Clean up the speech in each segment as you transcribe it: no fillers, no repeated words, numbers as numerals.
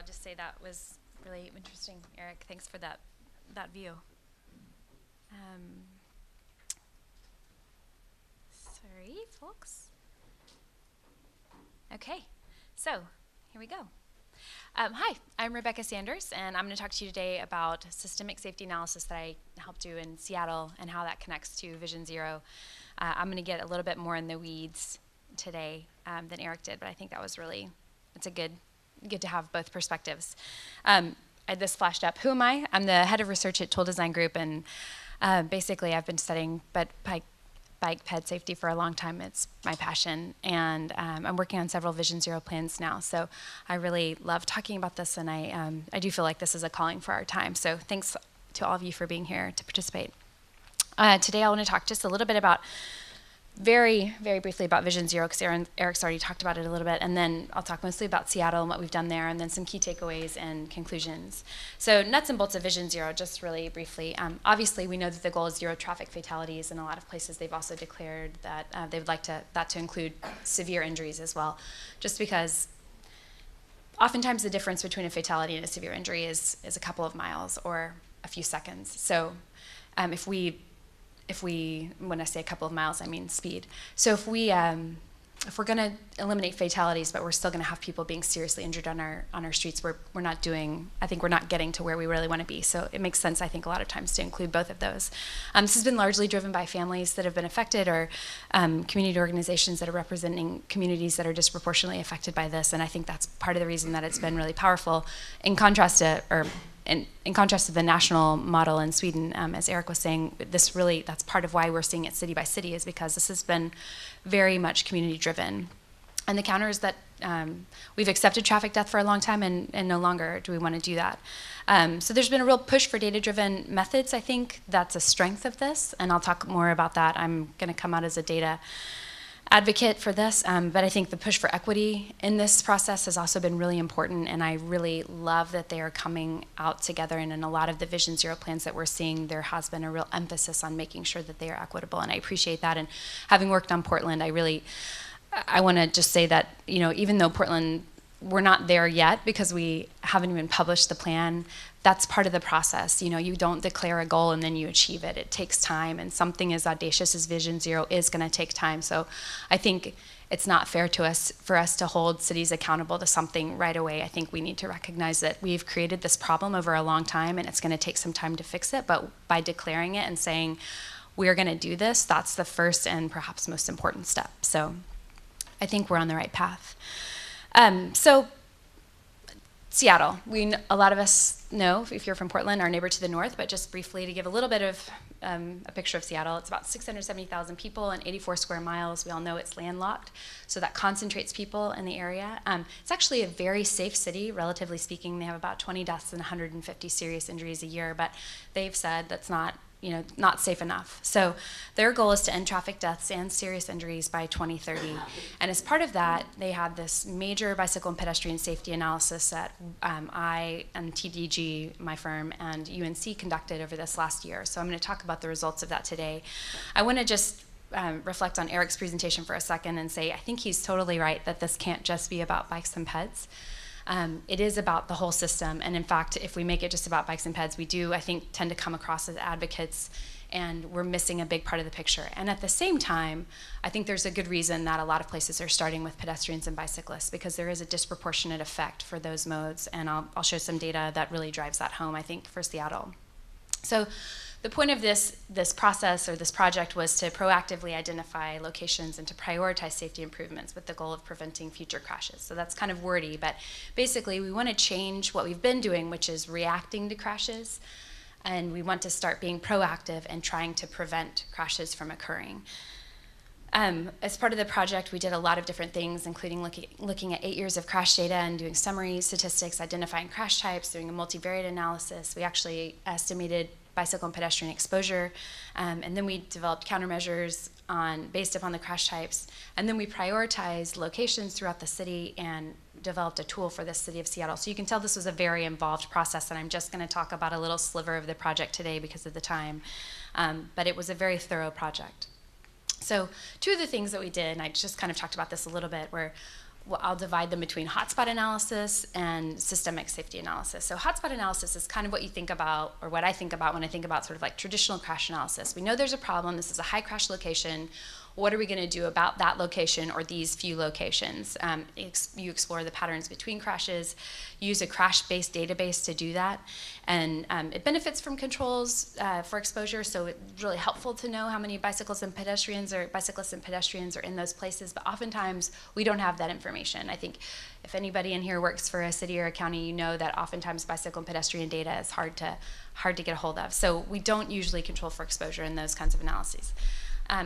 would just say that was really interesting, Eric. Thanks for that view. Sorry, folks. Okay, so here we go. Hi, I'm Rebecca Sanders, and I'm going to talk to you today about systemic safety analysis that I helped do in Seattle and how that connects to Vision Zero. I'm going to get a little bit more in the weeds today than Eric did, but I think that was it's a good to have both perspectives. This flashed up. Who am I? I'm the head of research at Toole Design Group, and basically I've been studying bike ped safety for a long time. It's my passion, and I'm working on several Vision Zero plans now. So I really love talking about this, and I do feel like this is a calling for our time. So thanks to all of you for being here to participate. Today I want to talk just a little bit about, very, very briefly about Vision Zero, because Eric's already talked about it a little bit, and then I'll talk mostly about Seattle and what we've done there, and then some key takeaways and conclusions. So nuts and bolts of Vision Zero, just really briefly. Obviously, we know that the goal is zero traffic fatalities. In a lot of places, they've also declared that they would like that to include severe injuries as well, just because oftentimes the difference between a fatality and a severe injury is a couple of miles or a few seconds. So when I say a couple of miles, I mean speed. So if we're going to eliminate fatalities, but we're still going to have people being seriously injured on our streets, we're not getting to where we really want to be. So it makes sense, I think, a lot of times to include both of those. This has been largely driven by families that have been affected, or community organizations that are representing communities that are disproportionately affected by this. And I think that's part of the reason that it's been really powerful, in contrast to the national model in Sweden. As Eric was saying, that's part of why we're seeing it city by city, is because this has been very much community driven. And the counter is that we've accepted traffic death for a long time, and no longer do we want to do that. So there's been a real push for data-driven methods. I think that's a strength of this, and I'll talk more about that. I'm going to come out as a data advocate for this, but I think the push for equity in this process has also been really important, and I really love that they are coming out together. And in a lot of the Vision Zero plans that we're seeing, there has been a real emphasis on making sure that they are equitable, and I appreciate that. And having worked on Portland, I want to just say that, even though Portland, we're not there yet because we haven't even published the plan, that's part of the process. You don't declare a goal and then you achieve it. It takes time, and something as audacious as Vision Zero is going to take time. So I think it's not fair for us to hold cities accountable to something right away. I think we need to recognize that we've created this problem over a long time, and it's going to take some time to fix it. But by declaring it and saying we're going to do this, that's the first and perhaps most important step. So I think we're on the right path. So Seattle, a lot of us know, if you're from Portland, our neighbor to the north, but just briefly to give a little bit of a picture of Seattle, it's about 670,000 people and 84 square miles. We all know it's landlocked, so that concentrates people in the area. It's actually a very safe city, relatively speaking. They have about 20 deaths and 150 serious injuries a year, but they've said that's not safe enough. So their goal is to end traffic deaths and serious injuries by 2030. And as part of that, they had this major bicycle and pedestrian safety analysis that I and TDG, my firm, and UNC conducted over this last year. So I'm going to talk about the results of that today. I want to just reflect on Eric's presentation for a second and say I think he's totally right that this can't just be about bikes and peds. It is about the whole system, and in fact, if we make it just about bikes and peds, we do, I think, tend to come across as advocates, and we're missing a big part of the picture. And at the same time, I think there's a good reason that a lot of places are starting with pedestrians and bicyclists, because there is a disproportionate effect for those modes, and I'll show some data that really drives that home, I think, for Seattle. So the point of this process, or this project, was to proactively identify locations and to prioritize safety improvements with the goal of preventing future crashes. So that's kind of wordy, but basically we want to change what we've been doing, which is reacting to crashes, and we want to start being proactive and trying to prevent crashes from occurring. As part of the project, we did a lot of different things, including looking at 8 years of crash data and doing summary statistics, identifying crash types, doing a multivariate analysis. We actually estimated bicycle and pedestrian exposure, and then we developed countermeasures based upon the crash types, and then we prioritized locations throughout the city and developed a tool for the city of Seattle. So you can tell this was a very involved process, and I'm just going to talk about a little sliver of the project today because of the time, but it was a very thorough project. So two of the things that we did, and I just kind of talked about this a little bit, were I'll divide them between hotspot analysis and systemic safety analysis. So hotspot analysis is kind of what you think about, or what I think about when I think about sort of like traditional crash analysis. We know there's a problem. This is a high crash location. What are we going to do about that location or these few locations? You explore the patterns between crashes, use a crash-based database to do that, and it benefits from controls for exposure, so it's really helpful to know how many bicyclists and pedestrians are in those places, but oftentimes we don't have that information. I think if anybody in here works for a city or a county, you know that oftentimes bicycle and pedestrian data is hard to get a hold of, so we don't usually control for exposure in those kinds of analyses.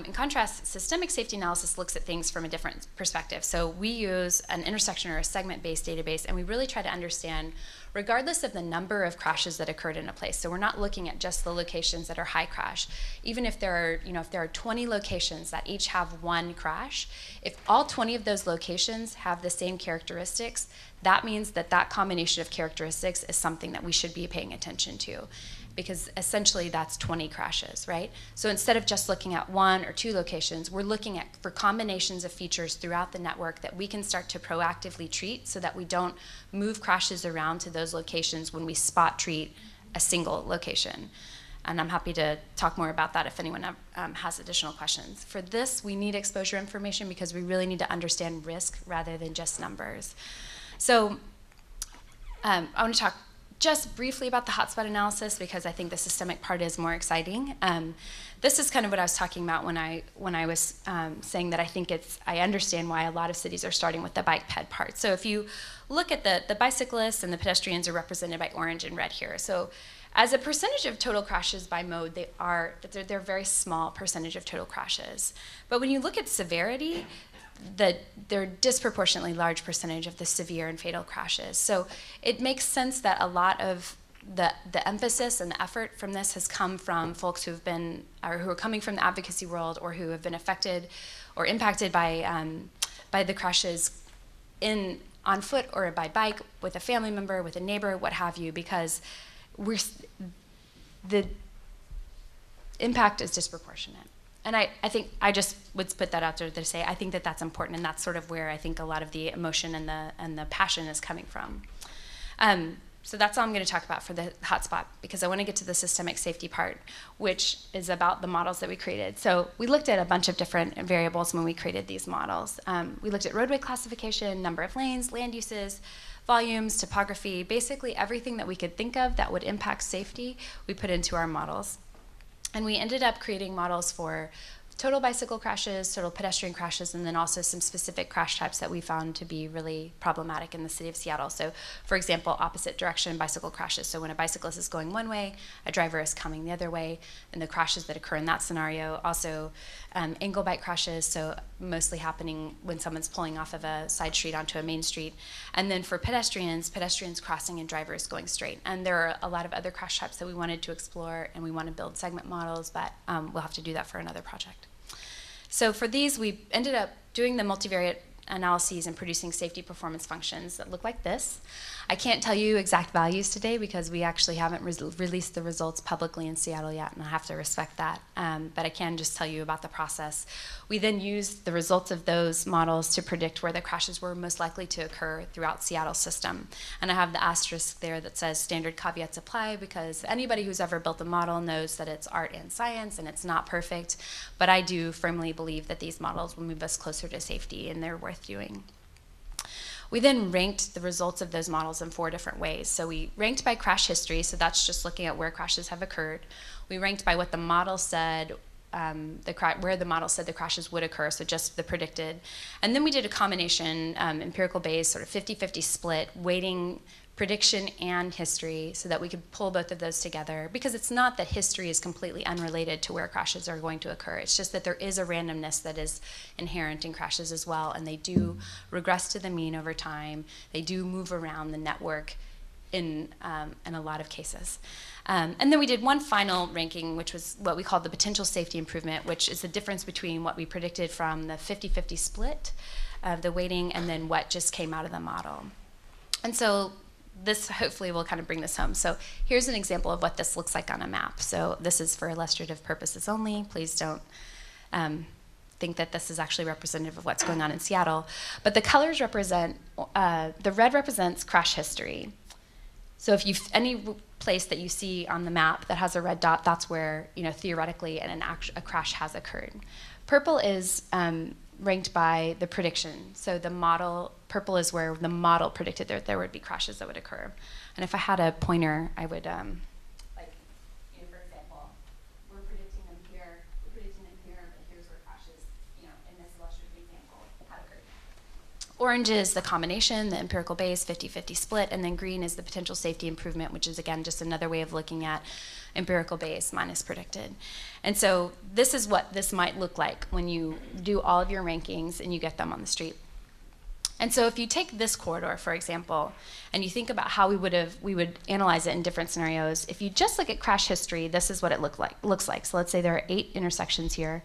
In contrast, systemic safety analysis looks at things from a different perspective. So we use an intersection or a segment-based database, and we really try to understand, regardless of the number of crashes that occurred in a place. So we're not looking at just the locations that are high crash. Even if there are 20 locations that each have one crash, if all 20 of those locations have the same characteristics, that means that that combination of characteristics is something that we should be paying attention to, because essentially that's 20 crashes, right? So instead of just looking at one or two locations, we're looking for combinations of features throughout the network that we can start to proactively treat so that we don't move crashes around to those locations when we spot treat a single location. And I'm happy to talk more about that if anyone has additional questions. For this, we need exposure information because we really need to understand risk rather than just numbers. So I want to talk just briefly about the hotspot analysis because I think the systemic part is more exciting. This is kind of what I was talking about when I was saying that I understand why a lot of cities are starting with the bike ped part. So if you look at the bicyclists and the pedestrians are represented by orange and red here. So as a percentage of total crashes by mode, they're a very small percentage of total crashes. But when you look at severity, they're a disproportionately large percentage of the severe and fatal crashes. So it makes sense that a lot of the emphasis and the effort from this has come from folks who are coming from the advocacy world or who have been affected or impacted by the crashes on foot or by bike, with a family member, with a neighbor, what have you, because the impact is disproportionate. And I think I just would put that out there to say I think that that's important, and that's sort of where I think a lot of the emotion and the passion is coming from. So that's all I'm going to talk about for the hotspot, because I want to get to the systemic safety part, which is about the models that we created. So we looked at a bunch of different variables when we created these models. We looked at roadway classification, number of lanes, land uses, volumes, topography, basically everything that we could think of that would impact safety, we put into our models. And we ended up creating models for total bicycle crashes, total pedestrian crashes, and then also some specific crash types that we found to be really problematic in the city of Seattle. So, for example, opposite direction bicycle crashes. So when a bicyclist is going one way, a driver is coming the other way, and the crashes that occur in that scenario. Also, angle bike crashes, so mostly happening when someone's pulling off of a side street onto a main street. And then for pedestrians crossing and drivers going straight. And there are a lot of other crash types that we wanted to explore, and we want to build segment models, but we'll have to do that for another project. So for these, we ended up doing the multivariate analyses and producing safety performance functions that look like this. I can't tell you exact values today because we actually haven't released the results publicly in Seattle yet, and I have to respect that. But I can just tell you about the process. We then used the results of those models to predict where the crashes were most likely to occur throughout Seattle's system. And I have the asterisk there that says standard caveats apply, because anybody who's ever built a model knows that it's art and science and it's not perfect. But I do firmly believe that these models will move us closer to safety, and they're worth doing. We then ranked the results of those models in 4 different ways. So we ranked by crash history, so that's just looking at where crashes have occurred. We ranked by what the model said, where the model said the crashes would occur, so just the predicted. And then we did a combination, empirical based, sort of 50-50 split, weighting prediction and history, so that we could pull both of those together, because it's not that history is completely unrelated to where crashes are going to occur. It's just that there is a randomness that is inherent in crashes as well, and they do regress to the mean over time. They do move around the network in a lot of cases. And then we did one final ranking, which was what we called the potential safety improvement, which is the difference between what we predicted from the 50-50 split of the weighting and then what just came out of the model. And so this hopefully will kind of bring this home. So here's an example of what this looks like on a map. So this is for illustrative purposes only. Please don't think think that this is actually representative of what's going on in Seattle. But the colors represent, the red represents crash history. So if you any place that you see on the map that has a red dot, that's where, you know, theoretically a crash has occurred. Purple is ranked by the prediction. So the model, purple is where the model predicted there would be crashes that would occur. And if I had a pointer, I would, like, you know, for example, we're predicting them here, but here's where crashes, you know, in this illustrative example, had occurred. Orange is the combination, the empirical base, 50-50 split, and then green is the potential safety improvement, which is, again, just another way of looking at empirical base minus predicted. And so this is what this might look like when you do all of your rankings and you get them on the street. And so if you take this corridor, for example, and you think about how we would analyze it in different scenarios, if you just look at crash history, this is what it looks like. So let's say there are 8 intersections here,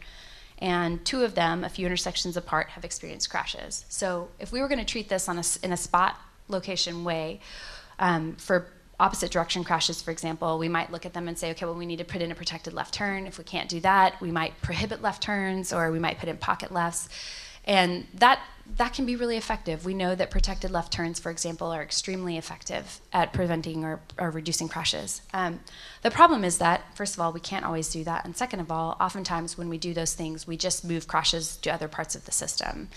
and 2 of them, a few intersections apart, have experienced crashes. So if we were going to treat this in a spot location way, for opposite direction crashes, for example, we might look at them and say, okay, well, we need to put in a protected left turn. If we can't do that, we might prohibit left turns, or we might put in pocket lefts. And that can be really effective. We know that protected left turns, for example, are extremely effective at preventing or reducing crashes. The problem is that, first of all, we can't always do that. And second of all, oftentimes when we do those things, we just move crashes to other parts of the system.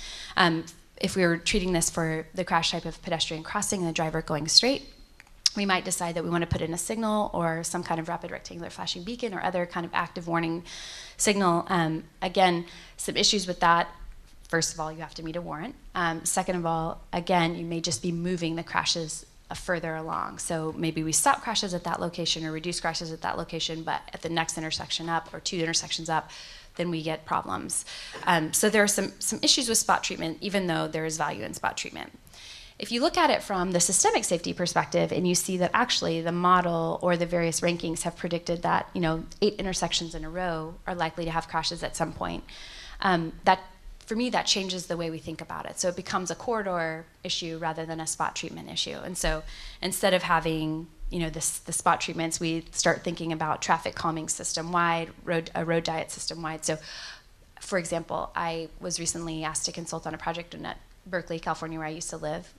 If we were treating this for the crash type of pedestrian crossing and the driver going straight, we might decide that we want to put in a signal or some kind of rapid rectangular flashing beacon or other kind of active warning signal. Again, some issues with that. First of all, you have to meet a warrant. Second of all, again, you may just be moving the crashes further along. So maybe we stop crashes at that location or reduce crashes at that location, but at the next intersection up or 2 intersections up, then we get problems. So there are some issues with spot treatment, even though there is value in spot treatment. If you look at it from the systemic safety perspective and you see that actually the model or the various rankings have predicted that, you know, 8 intersections in a row are likely to have crashes at some point, for me, that changes the way we think about it. So it becomes a corridor issue rather than a spot treatment issue. And so instead of having, you know, the spot treatments, we start thinking about traffic calming system-wide, a road diet system-wide. So, for example, I was recently asked to consult on a project in Berkeley, California, where I used to live,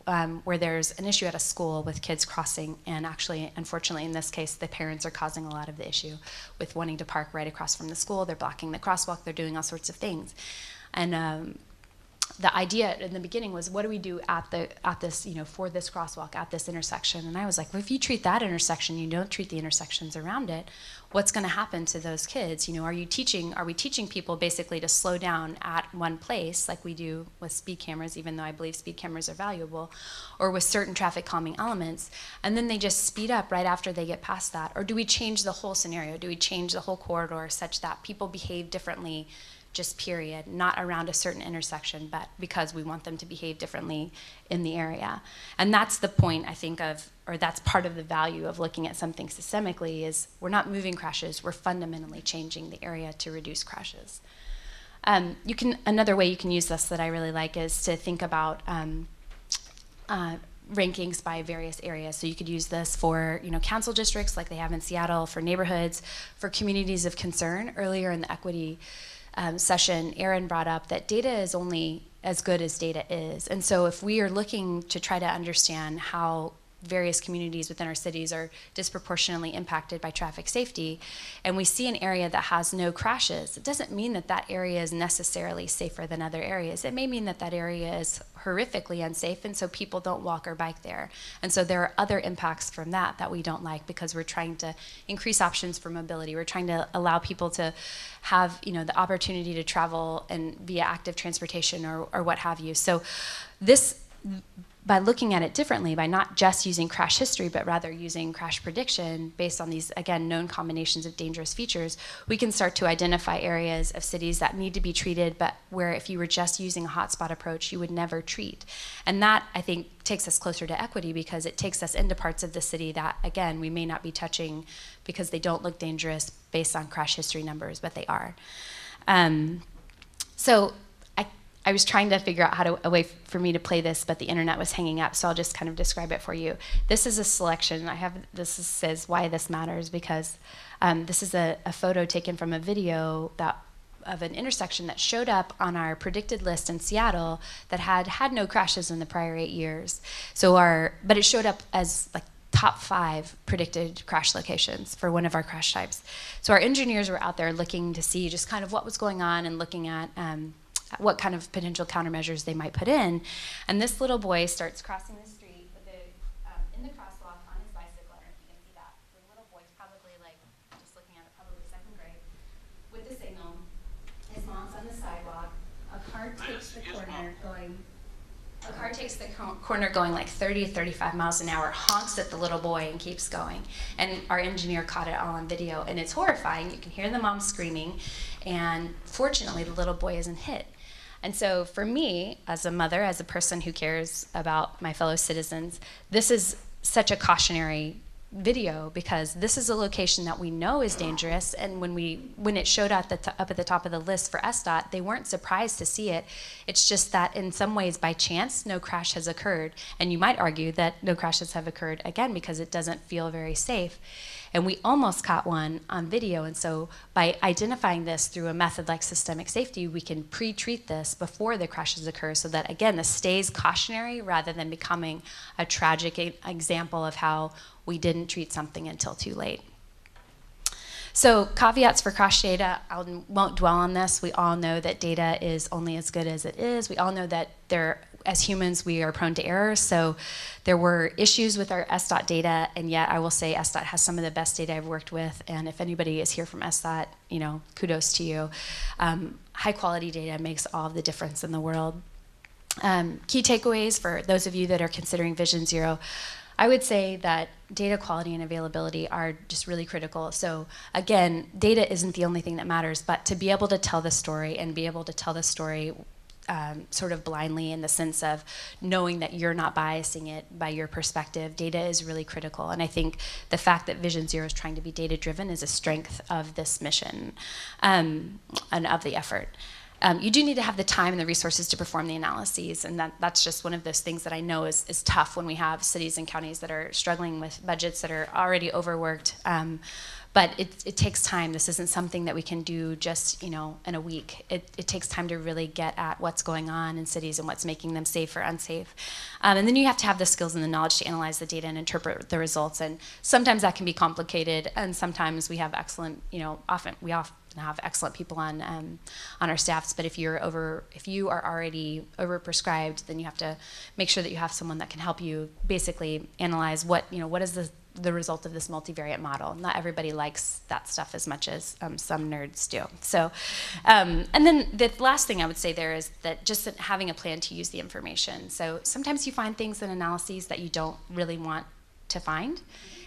where there's an issue at a school with kids crossing, and actually, unfortunately, in this case, the parents are causing a lot of the issue with wanting to park right across from the school. They're blocking the crosswalk. They're doing all sorts of things. And the idea in the beginning was, what do we do at this, you know, for this crosswalk at this intersection? And I was like, well, if you treat that intersection, you don't treat the intersections around it, what's going to happen to those kids? You know, are we teaching people basically to slow down at one place like we do with speed cameras, even though I believe speed cameras are valuable, or with certain traffic calming elements, and then they just speed up right after they get past that? Or do we change the whole scenario? Do we change the whole corridor such that people behave differently, just period, not around a certain intersection, but because we want them to behave differently in the area? And that's the point, I think, or that's part of the value of looking at something systemically, is we're not moving crashes, we're fundamentally changing the area to reduce crashes. Another way you can use this that I really like is to think about rankings by various areas. So you could use this for, you know, council districts like they have in Seattle, for neighborhoods, for communities of concern. Earlier in the equity session, Aaron brought up that data is only as good as data is. And so if we are looking to try to understand how various communities within our cities are disproportionately impacted by traffic safety, and we see an area that has no crashes, it doesn't mean that that area is necessarily safer than other areas. It may mean that that area is horrifically unsafe, and so people don't walk or bike there. And so there are other impacts from that we don't like, because we're trying to increase options for mobility. We're trying to allow people to have, you know, the opportunity to travel and via active transportation or what have you. So this, by looking at it differently, by not just using crash history, but rather using crash prediction based on these, again, known combinations of dangerous features, we can start to identify areas of cities that need to be treated, but where if you were just using a hotspot approach, you would never treat. And that, I think, takes us closer to equity, because it takes us into parts of the city that, again, we may not be touching because they don't look dangerous based on crash history numbers, but they are. So I was trying to figure out a way for me to play this, but the internet was hanging up, so I'll just kind of describe it for you. This is a selection. Says why this matters, because this is a photo taken from a video that of an intersection that showed up on our predicted list in Seattle that had no crashes in the prior 8 years. But it showed up as like top 5 predicted crash locations for one of our crash types. So our engineers were out there looking to see just kind of what was going on and looking at what kind of potential countermeasures they might put in. And this little boy starts crossing the street with in the crosswalk on his bicycle. I don't know if you can see that. The little boy's probably like, just looking at it, probably 2nd grade, with the signal. His mom's on the sidewalk. A car takes the corner going like 30 to 35 miles an hour, honks at the little boy and keeps going. And our engineer caught it all on video, and it's horrifying. You can hear the mom screaming, and fortunately the little boy isn't hit. And so for me, as a mother, as a person who cares about my fellow citizens, this is such a cautionary video, because this is a location that we know is dangerous, and when it showed up at the top of the list for SDOT, they weren't surprised to see it. It's just that in some ways, by chance, no crash has occurred, and you might argue that no crashes have occurred, again, because it doesn't feel very safe. And we almost caught one on video, and so by identifying this through a method like systemic safety, we can pre-treat this before the crashes occur, so that, again, this stays cautionary rather than becoming a tragic example of how we didn't treat something until too late. So caveats for crash data, I won't dwell on this. We all know that data is only as good as it is. We all know that as humans, we are prone to error. So there were issues with our SDOT data, and yet I will say SDOT has some of the best data I've worked with. And if anybody is here from SDOT, kudos to you. High quality data makes all the difference in the world. Key takeaways for those of you that are considering Vision Zero. I would say that data quality and availability are just really critical. So again, data isn't the only thing that matters, but to be able to tell the story and be able to tell the story sort of blindly, in the sense of knowing that you're not biasing it by your perspective, data is really critical. And I think the fact that Vision Zero is trying to be data-driven is a strength of this mission and of the effort. You do need to have the time and the resources to perform the analyses, and that's just one of those things that I know is tough when we have cities and counties that are struggling with budgets that are already overworked. But it takes time. This isn't something that we can do just in a week. It takes time to really get at what's going on in cities and what's making them safe or unsafe. And then you have to have the skills and the knowledge to analyze the data and interpret the results. And sometimes that can be complicated, and sometimes we have excellent, often have excellent people on our staffs. But if you are already overprescribed, then you have to make sure that you have someone that can help you basically analyze what is the result of this multivariate model. Not everybody likes that stuff as much as some nerds do. So, and then the last thing I would say there is that just having a plan to use the information. So sometimes you find things in analyses that you don't really want to find.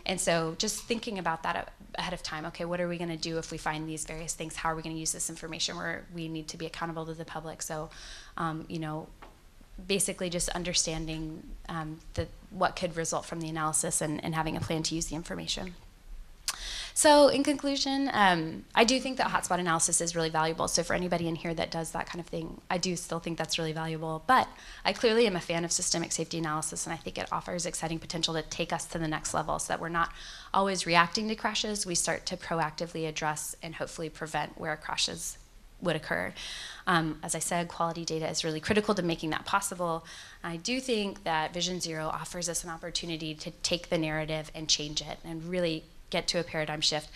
And so just thinking about that ahead of time, okay, what are we gonna do if we find these various things? How are we gonna use this information where we need to be accountable to the public? So, basically just understanding what could result from the analysis and having a plan to use the information. So in conclusion, I do think that hotspot analysis is really valuable. So for anybody in here that does that kind of thing, I do still think that's really valuable. But I clearly am a fan of systemic safety analysis, and I think it offers exciting potential to take us to the next level, so that we're not always reacting to crashes. We start to proactively address and hopefully prevent where crashes would occur. As I said, quality data is really critical to making that possible. I do think that Vision Zero offers us an opportunity to take the narrative and change it and really get to a paradigm shift.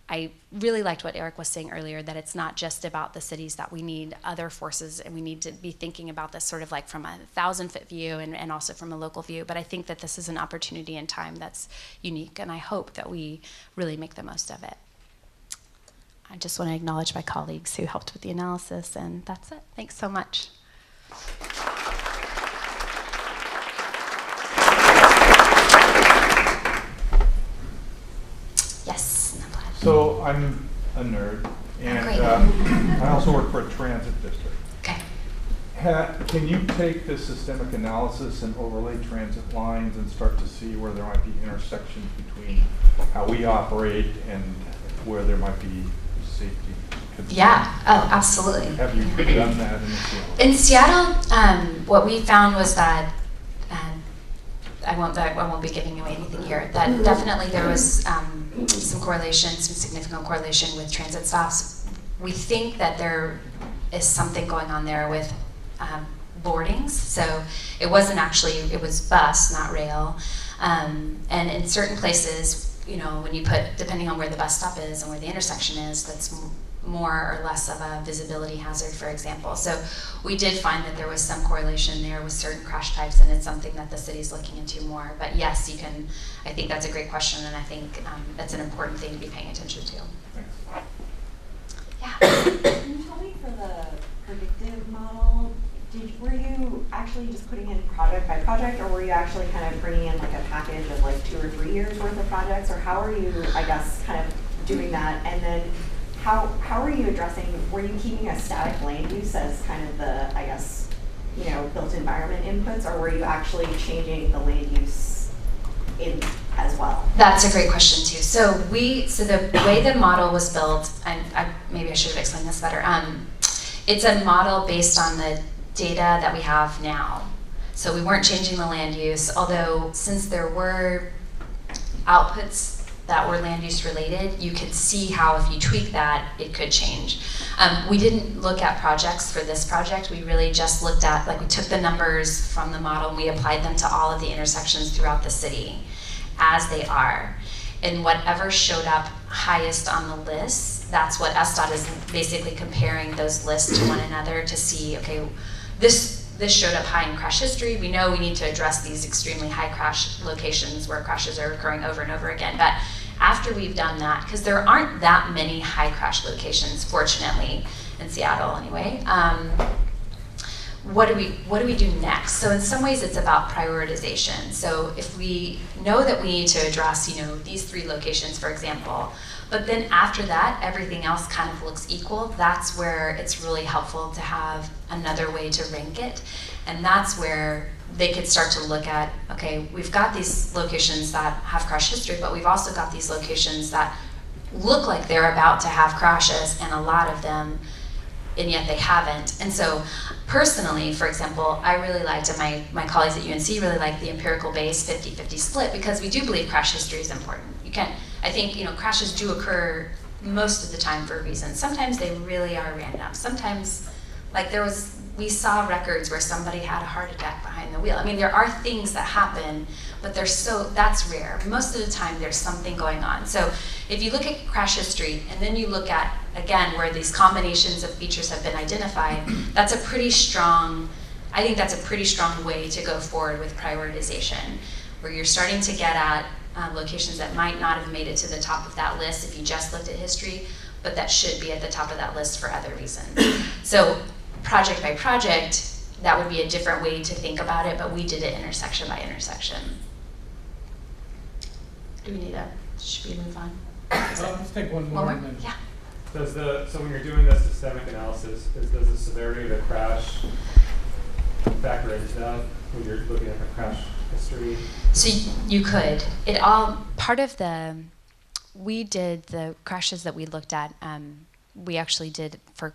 I really liked what Eric was saying earlier, that it's not just about the cities, that we need other forces, and we need to be thinking about this sort of like from a 1,000-foot view and also from a local view. But I think that this is an opportunity in time that's unique, and I hope that we really make the most of it. I just want to acknowledge my colleagues who helped with the analysis, and that's it. Thanks so much. Yes. So I'm a nerd, and I also work for a transit district. Okay. Can you take this systemic analysis and overlay transit lines and start to see where there might be intersections between how we operate and where there might be safety? Yeah, oh, absolutely. Have you done that in Seattle? In Seattle, what we found was that, I won't be giving away anything here, that definitely there was some correlation, some significant correlation with transit stops we think that there is something going on there with boardings. So it wasn't actually, it was bus, not rail. And in certain places, you know, when you put, depending on where the bus stop is and where the intersection is, that's more or less of a visibility hazard, for example. So we did find that there was some correlation there with certain crash types, and it's something that the city's looking into more. But yes, you can, I think that's a great question, and I think that's an important thing to be paying attention to. Yeah. Can you tell me, for the predictive model, were you actually just putting in project by project, or were you actually kind of bringing in like a package of like 2 or 3 years worth of projects, or how are you, I guess, kind of doing that? And then how are you addressing, were you keeping a static land use as kind of the, I guess, you know, built environment inputs, or were you actually changing the land use in as well? That's a great question too. So the way the model was built, and maybe I should have explained this better. It's a model based on the data that we have now. So we weren't changing the land use, although since there were outputs that were land use related, you could see how if you tweak that, it could change. We didn't look at projects for this project. We really just looked at, like, we took the numbers from the model and we applied them to all of the intersections throughout the city as they are. And whatever showed up highest on the list, that's what SDOT is basically comparing those lists to one another to see, okay, this showed up high in crash history. We know we need to address these extremely high crash locations where crashes are occurring over and over again. But after we've done that, because there aren't that many high crash locations, fortunately, in Seattle anyway, what do we do next? So in some ways it's about prioritization. So if we know that we need to address, you know, these 3 locations, for example, but then after that, everything else kind of looks equal, that's where it's really helpful to have another way to rank it. And that's where they could start to look at, okay, we've got these locations that have crash history, but we've also got these locations that look like they're about to have crashes, and a lot of them, and yet they haven't. And so personally, for example, I really liked, and my colleagues at UNC really liked, the empirical base 50-50 split, because we do believe crash history is important. You can't, I think, you know, crashes do occur most of the time for a reason. Sometimes they really are random. Sometimes, like we saw records where somebody had a heart attack behind the wheel. I mean, there are things that happen, but that's rare. Most of the time there's something going on. So if you look at crash history and then you look at, again, where these combinations of features have been identified, that's a pretty strong, I think that's a pretty strong way to go forward with prioritization, where you're starting to get at locations that might not have made it to the top of that list if you just looked at history, but that should be at the top of that list for other reasons. So project by project, that would be a different way to think about it, but we did it intersection by intersection. Should we move on? Let's take one more. And then Yeah. So when you're doing the systemic analysis, does the severity of the crash factor into that when you're looking at the crash history? So you could. We did the crashes that we looked at, we actually did for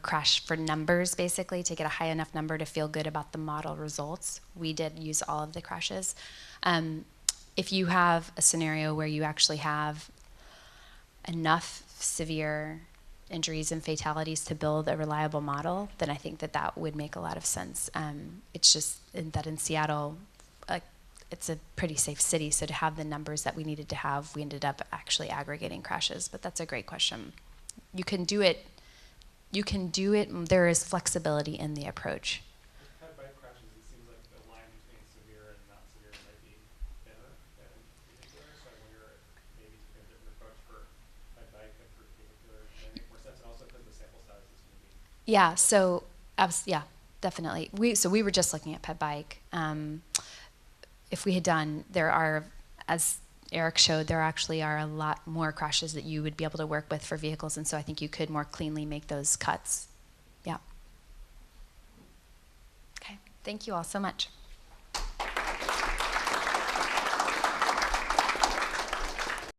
numbers, basically, to get a high enough number to feel good about the model results. We did use all of the crashes. If you have a scenario where you actually have enough severe injuries and fatalities to build a reliable model, then I think that would make a lot of sense. It's just that in Seattle, it's a pretty safe city, so to have the numbers that we needed to have, we ended up actually aggregating crashes. But that's a great question. You can do it. There is flexibility in the approach. With pet bike crashes, it seems like the line between severe and not severe might be thinner than vehicular. So I wonder if maybe taking a different approach for pet bike and for vehicular might make more sense, and also because the sample size is going to be. Yeah. So yeah, definitely. We were just looking at pet bike. If we had done, as Eric showed, there actually are a lot more crashes that you would be able to work with for vehicles, and so I think you could more cleanly make those cuts. Yeah. Okay, thank you all so much.